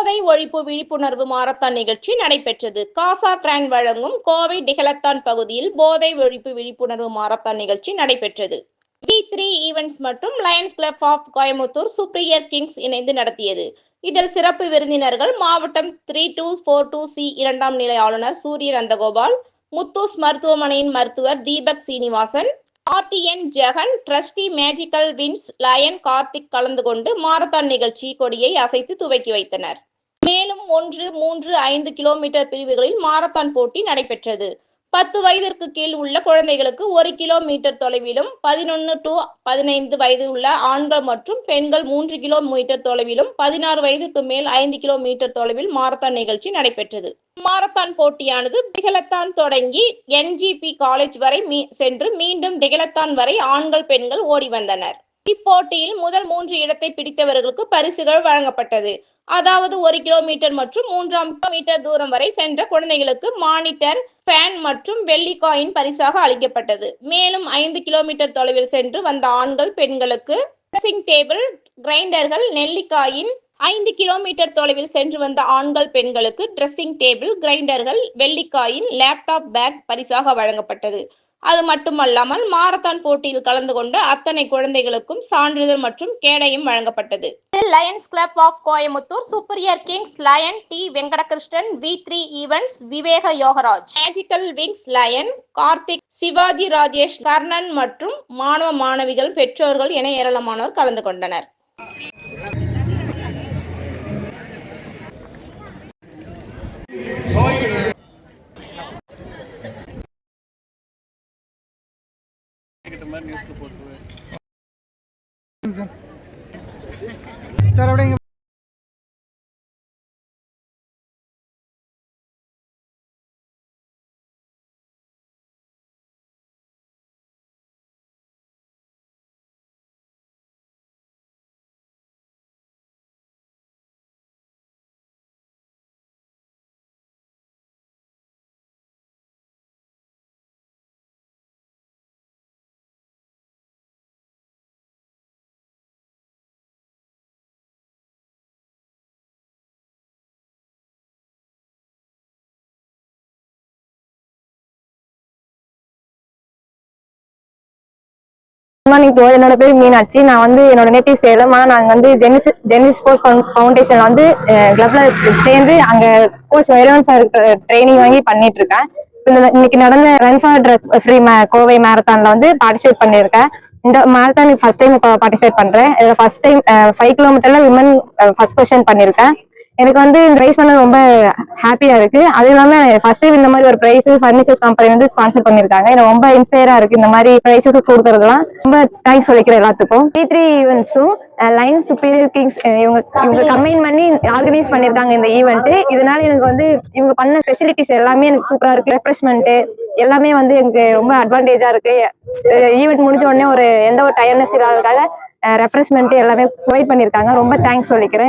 போதை ஒழிப்பு விழிப்புணர்வு மாரத்தான் நிகழ்ச்சி நடைபெற்றது. காசா கிராண்ட் வழங்கும் கோவை டிகலத்தான் பகுதியில் போதை ஒழிப்பு விழிப்புணர்வு மாரத்தான் நிகழ்ச்சி நடைபெற்றது. V3 ஈவென்ட்ஸ் மற்றும் Lions club of Coimbatore superior Kings இணைந்து நடத்தியது. இதில் சிறப்பு விருந்தினர்கள் மாவட்டம் 3242C இரண்டாம் நிலை ஆளுநர் சூரிய நந்தகோபால், முத்தூஸ் மருத்துவமனையின் மருத்துவர் Deepak Srinivasan, RTN Jegan, trustee magical wins lion Karthik கலந்து கொண்டு மாரத்தான் நிகழ்ச்சி கொடியை அசைத்து துவக்கி வைத்தனர். மேலும் 1, 3, 5 கிலோமீட்டர் பிரிவுகளில் மாரத்தான் போட்டி நடைபெற்றது. 10 வயதிற்கு கீழ் உள்ள குழந்தைகளுக்கு 1 கிலோமீட்டர் தொலைவிலும், 11 to 15 வயது உள்ள ஆண்கள் மற்றும் பெண்கள் 3 கிலோமீட்டர் தொலைவிலும், 16 வயதுக்கு மேல் 5 கிலோமீட்டர் தொலைவில் மாரத்தான் நிகழ்ச்சி நடைபெற்றது. மாரத்தான் போட்டியானது டிகலத்தான் தொடங்கி NGP காலேஜ் வரை சென்று மீண்டும் டிகலத்தான் வரை ஆண்கள் பெண்கள் ஓடி வந்தனர். இப்போட்டியில் முதல் 3 இடத்தை பிடித்தவர்களுக்கு பரிசுகள் வழங்கப்பட்டது. அதாவது 1 கிலோமீட்டர் மற்றும் 3 கிலோமீட்டர் தூரம் வரை சென்ற குழந்தைகளுக்கு மானிட்டர், ஃபேன் மற்றும் வெள்ளி காயின் பரிசாக அளிக்கப்பட்டது. மேலும் 5 கிலோமீட்டர் தொலைவில் சென்று வந்த ஆண்கள் பெண்களுக்கு ட்ரெஸ்ஸிங் டேபிள், கிரைண்டர்கள், நெல்லிக்காயின், 5 கிலோமீட்டர் தொலைவில் சென்று வந்த ஆண்கள் பெண்களுக்கு ட்ரெஸ்ஸிங் டேபிள், கிரைண்டர்கள், வெள்ளிக்காயின், லேப்டாப் பேக் பரிசாக வழங்கப்பட்டது. அது மட்டுமல்லாமல் மாரத்தான் போட்டியில் கலந்து கொண்ட அத்தனை குழந்தைகளுக்கும் சான்றிதழ் மற்றும் கேடயம் வழங்கப்பட்டது. Lions club of Coimbatore, superior kings, lion T Venkatakrishnan, V3 events Viveka Yogaraj, magical wings lion Karthik, Sivaji Rajesh, Karnan மற்றும் மாணவ மாணவிகள், பெற்றோர்கள் என ஏராளமானோர் கலந்து கொண்டனர். சார் அப்படிங்க என்னோட பேர் மீனாட்சி. நான் வந்து என்னோட நேட்டிவ் சேலம். நாங்க ஜெனிஸ் ஸ்போர்ட்ஸ் ஃபவுண்டேஷன்ல கிளப்ல சேர்ந்து அங்க கோச் வைரவன் சார் ட்ரைனிங் வாங்கி பண்ணிட்டு இருக்கேன். இன்னைக்கு நடந்த run for drug free Kovai மேரத்தான்ல பார்ட்டிசிபேட் பண்ணிருக்கேன். இந்த மேரத்தான் ஃபர்ஸ்ட் டைம் பார்ட்டிசிபேட் பண்றேன். ஃபர்ஸ்ட் டைம் 5 கிலோமீட்டர்ல விமன் ஃபர்ஸ்ட் பொசிஷன் பண்ணிருக்கேன். எனக்கு பிரைஸ் பண்ண ரொம்ப ஹாப்பியா இருக்கு. அது இல்லாம ஃபர்ஸ்ட் டைம் இந்த மாதிரி ஒரு பிரைஸ் பர்னிச்சர்ஸ் கம்பெனி ஸ்பான்சர் பண்ணிருக்காங்க. எனக்கு ரொம்ப இன்ஸ்பயரா இருக்கு. இந்த மாதிரி பிரைசஸ் கொடுக்கறதுலாம் ரொம்ப தேங்க்ஸ் சொல்லிக்கிறேன் எல்லாத்துக்கும். V3 ஈவென்ட்ஸும் லைன் சுப்பீரியர் கிங்ஸ் இவங்க கம்பைன் பண்ணி ஆர்கனைஸ் பண்ணிருக்காங்க இந்த ஈவெண்ட். இதனால எனக்கு இவங்க பண்ண ஃபெசிலிட்டிஸ் எல்லாமே எனக்கு சூப்பரா இருக்கு. ரெஃப்ரெஷ்மெண்ட் எல்லாமே எனக்கு ரொம்ப அட்வான்டேஜா இருக்கு. ஈவெண்ட் முடிஞ்ச உடனே எந்த ஒரு டயர்னஸ் இல்லாததுக்காக ரெஃப்ரெஷ்மெண்ட் எல்லாமே ப்ரொவைட் பண்ணிருக்காங்க. ரொம்ப தேங்க்ஸ் சொல்லிக்கிறேன்.